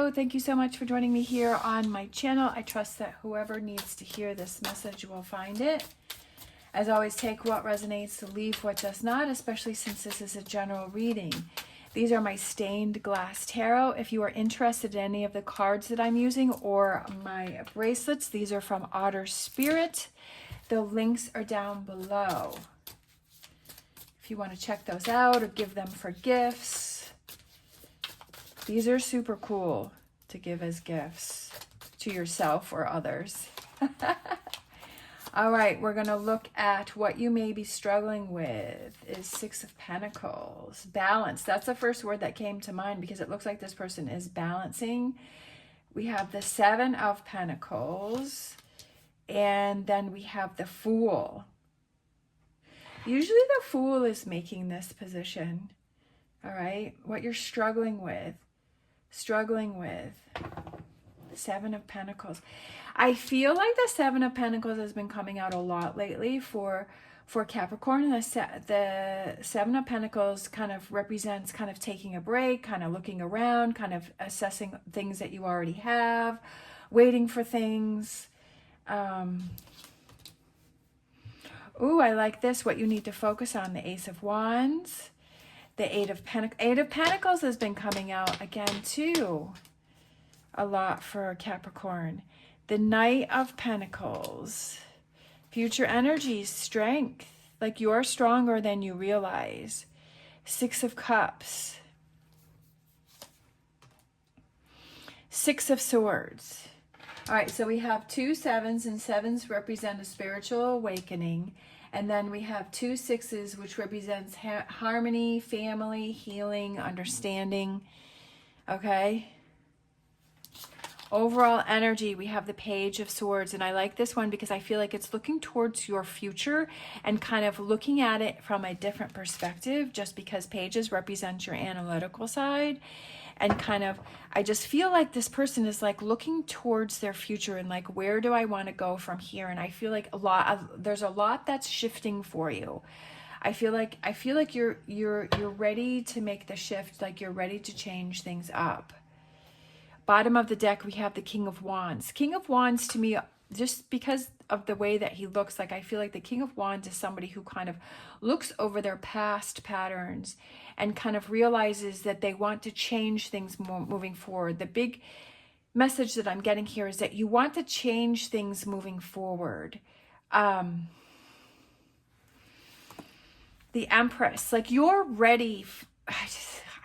Hello, thank you so much for joining me here on my channel. I trust that whoever needs to hear this message will find it. As always, take what resonates, leave what does not, especially since this is a general reading. These are my stained glass tarot. If you are interested in any of the cards that I'm using or my bracelets, these are from Otter Spirit. The links are down below if you want to check those out or give them for gifts. These are super cool to give as gifts to yourself or others. All right, we're going to look at what you may be struggling with is Six of Pentacles. Balance. That's the first word that came to mind because it looks like this person is balancing. We have the Seven of Pentacles, and then we have the Fool. Usually the Fool is making this position. All right, what you're struggling with. The Seven of Pentacles. I feel like the Seven of Pentacles has been coming out a lot lately for Capricorn. The Seven of Pentacles kind of represents kind of taking a break, kind of looking around, kind of assessing things that you already have, waiting for things. Ooh, I like this. What you need to focus on, the Ace of Wands. The Eight of Pentacles has been coming out again too a lot for Capricorn. The Knight of Pentacles. Future energies, strength. Like you're stronger than you realize. Six of Cups. Six of Swords. All right, so we have two sevens, and sevens represent a spiritual awakening. And then we have two sixes, which represents harmony, family, healing, understanding. Okay. Overall energy, we have the Page of Swords. And I like this one because I feel like it's looking towards your future and kind of looking at it from a different perspective, just because pages represent your analytical side. And kind of, I just feel like this person is like looking towards their future and like, where do I want to go from here? And I feel like there's a lot that's shifting for you. I feel like you're ready to make the shift, like you're ready to change things up. Bottom of the deck, we have the King of Wands. King of Wands, to me, just because of the way that he looks, like I feel like the King of Wands is somebody who kind of looks over their past patterns and kind of realizes that they want to change things moving forward. The big message that I'm getting here is that you want to change things moving forward. The Empress, like you're ready.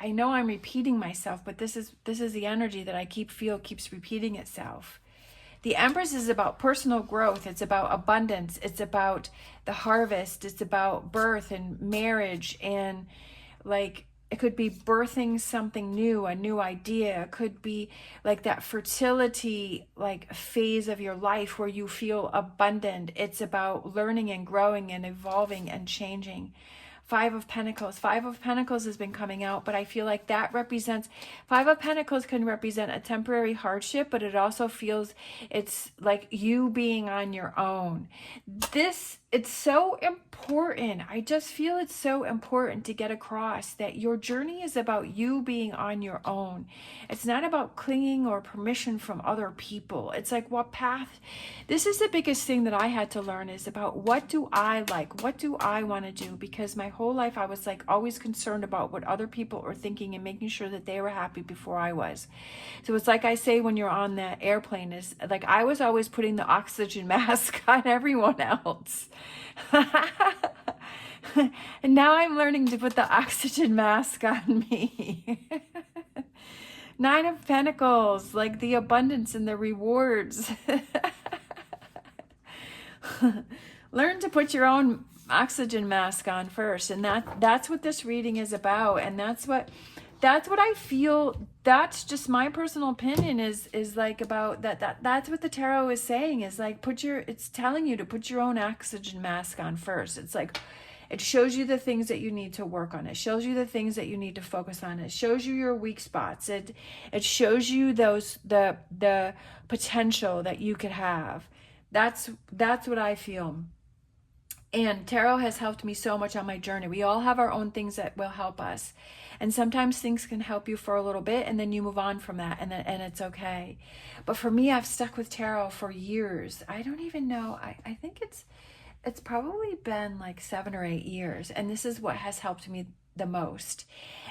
I know I'm repeating myself, but this is the energy that I keeps repeating itself. The Empress is about personal growth. It's about abundance. It's about the harvest. It's about birth and marriage, and like it could be birthing something new, a new idea. It could be like that fertility like phase of your life where you feel abundant. It's about learning and growing and evolving and changing. Five of Pentacles. Five of Pentacles has been coming out, but I feel like that represents, Five of Pentacles can represent a temporary hardship, but it also feels it's like you being on your own. It's so important. I just feel it's so important to get across that your journey is about you being on your own. It's not about clinging or permission from other people. It's like what path. This is the biggest thing that I had to learn is about what do I like? What do I want to do? Because my whole life I was like always concerned about what other people are thinking and making sure that they were happy before I was. So it's like I say when you're on that airplane is like I was always putting the oxygen mask on everyone else. And now I'm learning to put the oxygen mask on me. Nine of Pentacles, like the abundance and the rewards. Learn to put your own oxygen mask on first, and that's what this reading is about, and that's what I feel. That's just my personal opinion is like about that's what the tarot is saying is like it's telling you to put your own oxygen mask on first. It's like it shows you the things that you need to work on. It shows you the things that you need to focus on. It shows you your weak spots. It shows you the potential that you could have. That's what I feel. And tarot has helped me so much on my journey. We all have our own things that will help us. And sometimes things can help you for a little bit and then you move on from that, and it's okay. But for me, I've stuck with tarot for years. I don't even know. I think it's probably been like 7 or 8 years. And this is what has helped me the most.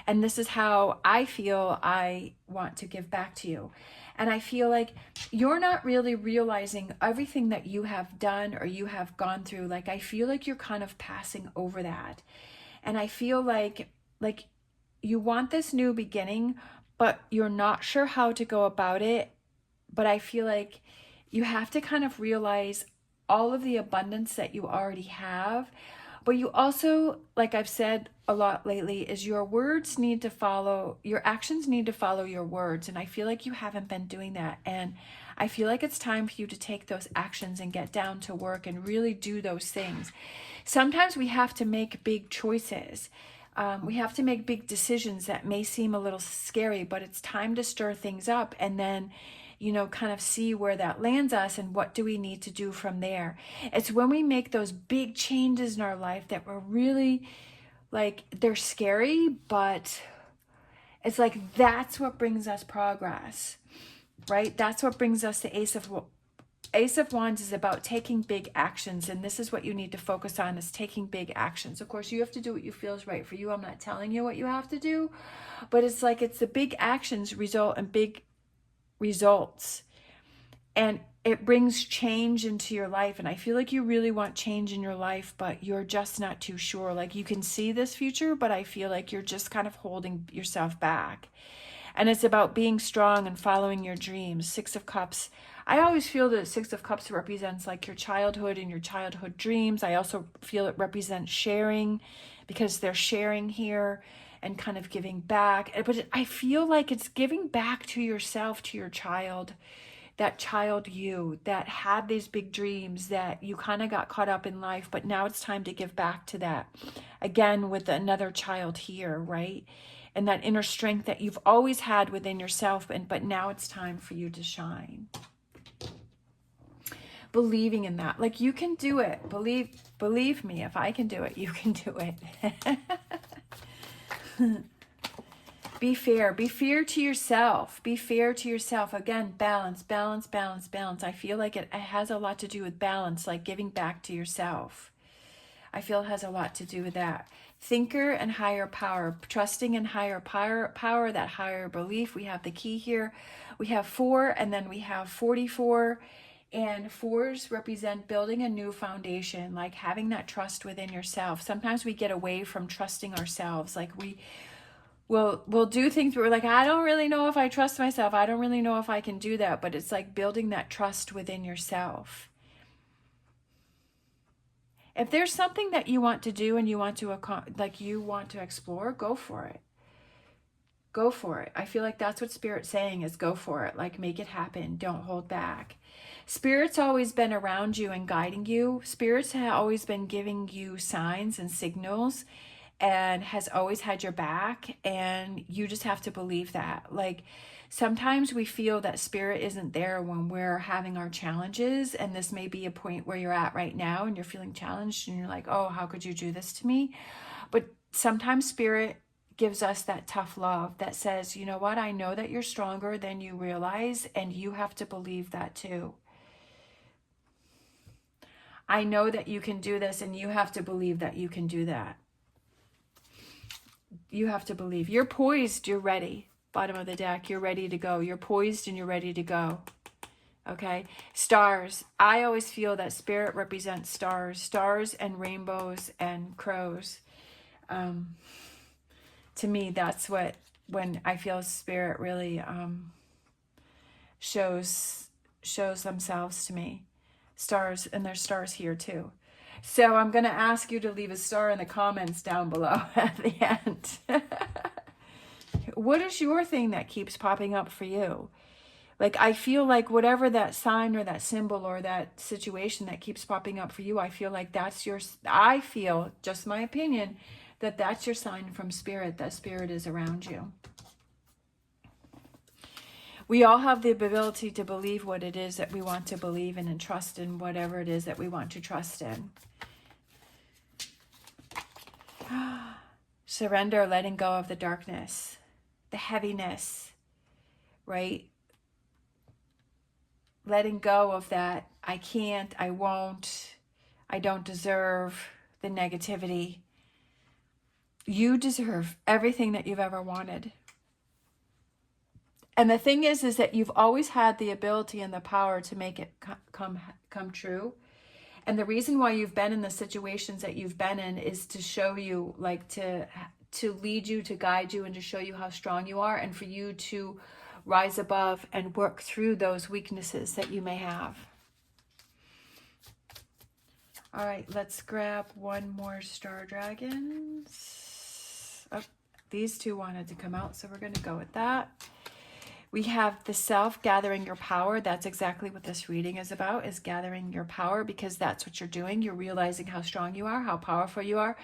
And this is how I feel I want to give back to you. And I feel like you're not really realizing everything that you have done or you have gone through. Like, I feel like you're kind of passing over that. And I feel like you want this new beginning, but you're not sure how to go about it. But I feel like you have to kind of realize all of the abundance that you already have. But you also, like I've said a lot lately, is your words need to follow, your actions need to follow your words. And I feel like you haven't been doing that. And I feel like it's time for you to take those actions and get down to work and really do those things. Sometimes we have to make big choices. We have to make big decisions that may seem a little scary, but it's time to stir things up and then, you know, kind of see where that lands us and what do we need to do from there. It's when we make those big changes in our life that we're really, like, they're scary, but it's like that's what brings us progress, right? That's what brings us to Ace of Wands is about taking big actions, and this is what you need to focus on, is taking big actions. Of course, you have to do what you feel is right for you. I'm not telling you what you have to do, but it's like it's the big actions result in big results, and it brings change into your life. And I feel like you really want change in your life, but you're just not too sure. Like, you can see this future, but I feel like you're just kind of holding yourself back. And it's about being strong and following your dreams. 6 of Cups. I always feel that 6 of Cups represents like your childhood and your childhood dreams. I also feel it represents sharing, because they're sharing here and kind of giving back. But I feel like it's giving back to yourself, to your child, that child you that had these big dreams that you kind of got caught up in life, but now it's time to give back to that. Again, with another child here, right? And that inner strength that you've always had within yourself, but now it's time for you to shine. Believing in that. Like, you can do it. Believe me, if I can do it, you can do it. Be fair. Be fair to yourself. Be fair to yourself. Again, balance, balance, balance, balance. I feel like it has a lot to do with balance, like giving back to yourself. I feel it has a lot to do with that. Thinker and higher power. Trusting in higher power, that higher belief. We have the key here. We have 4, and then we have 44. And 4s represent building a new foundation, like having that trust within yourself. Sometimes we get away from trusting ourselves. Like, we'll do things where we're like, I don't really know if I trust myself. I don't really know if I can do that. But it's like building that trust within yourself. If there's something that you want to do and you want to explore, go for it. Go for it. I feel like that's what Spirit's saying, is go for it. Like, make it happen. Don't hold back. Spirit's always been around you and guiding you. Spirit's always been giving you signs and signals and has always had your back. And you just have to believe that. Like, sometimes we feel that Spirit isn't there when we're having our challenges. And this may be a point where you're at right now and you're feeling challenged and you're like, oh, how could you do this to me? But sometimes Spirit gives us that tough love that says, you know what, I know that you're stronger than you realize, and you have to believe that too. I know that you can do this, and you have to believe that you can do that. You have to believe. You're poised, you're ready. Bottom of the deck, you're ready to go. You're poised and you're ready to go. Okay? Stars. I always feel that Spirit represents stars. Stars and rainbows and crows. To me, that's when I feel Spirit really shows themselves to me. Stars, and there's stars here too. So I'm going to ask you to leave a star in the comments down below at the end. What is your thing that keeps popping up for you? Like, I feel like whatever that sign or that symbol or that situation that keeps popping up for you, I feel like I feel, just my opinion, that's your sign from Spirit, that Spirit is around you. We all have the ability to believe what it is that we want to believe in and trust in whatever it is that we want to trust in. Surrender, letting go of the darkness, the heaviness, right? Letting go of that, I can't, I won't, I don't deserve, the negativity. You deserve everything that you've ever wanted. And the thing is that you've always had the ability and the power to make it come true. And the reason why you've been in the situations that you've been in is to show you, like to lead you, to guide you, and to show you how strong you are, and for you to rise above and work through those weaknesses that you may have. All right, let's grab one more Star Dragons. Oh, these two wanted to come out, so we're going to go with that. We have the self, gathering your power. That's exactly what this reading is about, is gathering your power, because that's what you're doing. You're realizing how strong you are, how powerful you are.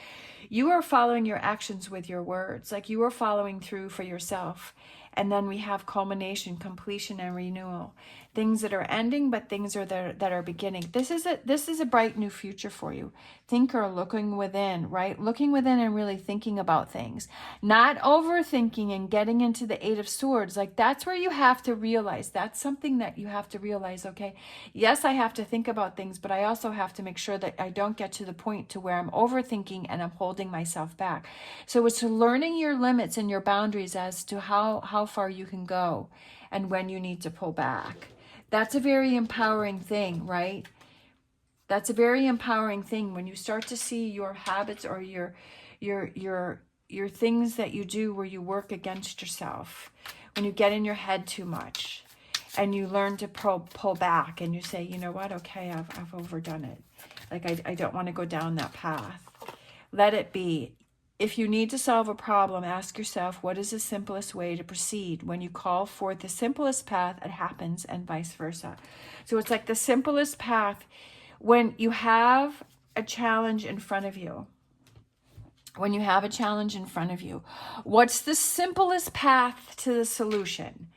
You are following your actions with your words, like you are following through for yourself. And then we have culmination, completion, and renewal. Things that are ending, but things that are beginning. This is a bright new future for you. Thinker, looking within, right? Looking within and really thinking about things. Not overthinking and getting into the Eight of Swords. Like, that's where you have to realize. That's something that you have to realize, okay? Yes, I have to think about things, but I also have to make sure that I don't get to the point to where I'm overthinking and I'm holding myself back. So it's learning your limits and your boundaries as to how far you can go and when you need to pull back. That's a very empowering thing, right? That's a very empowering thing when you start to see your habits or your things that you do where you work against yourself, when you get in your head too much and you learn to pull back and you say, you know what, okay, I've overdone it. Like, I don't want to go down that path. Let it be. If you need to solve a problem, ask yourself, what is the simplest way to proceed? When you call forth the simplest path, it happens, and vice versa. So it's like the simplest path when you have a challenge in front of you. When you have a challenge in front of you, what's the simplest path to the solution?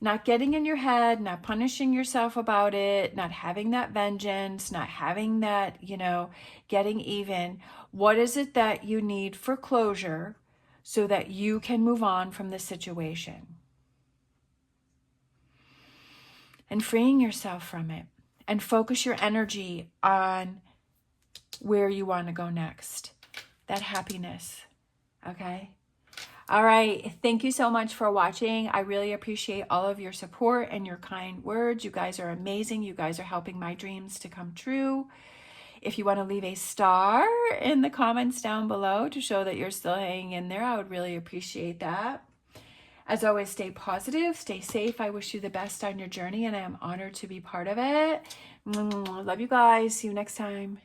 Not getting in your head, not punishing yourself about it, not having that vengeance, not having that, getting even. What is it that you need for closure so that you can move on from the situation? And freeing yourself from it. And focus your energy on where you want to go next. That happiness. Okay? All right. Thank you so much for watching. I really appreciate all of your support and your kind words. You guys are amazing. You guys are helping my dreams to come true. If you want to leave a star in the comments down below to show that you're still hanging in there, I would really appreciate that. As always, stay positive, stay safe. I wish you the best on your journey, and I am honored to be part of it. Love you guys. See you next time.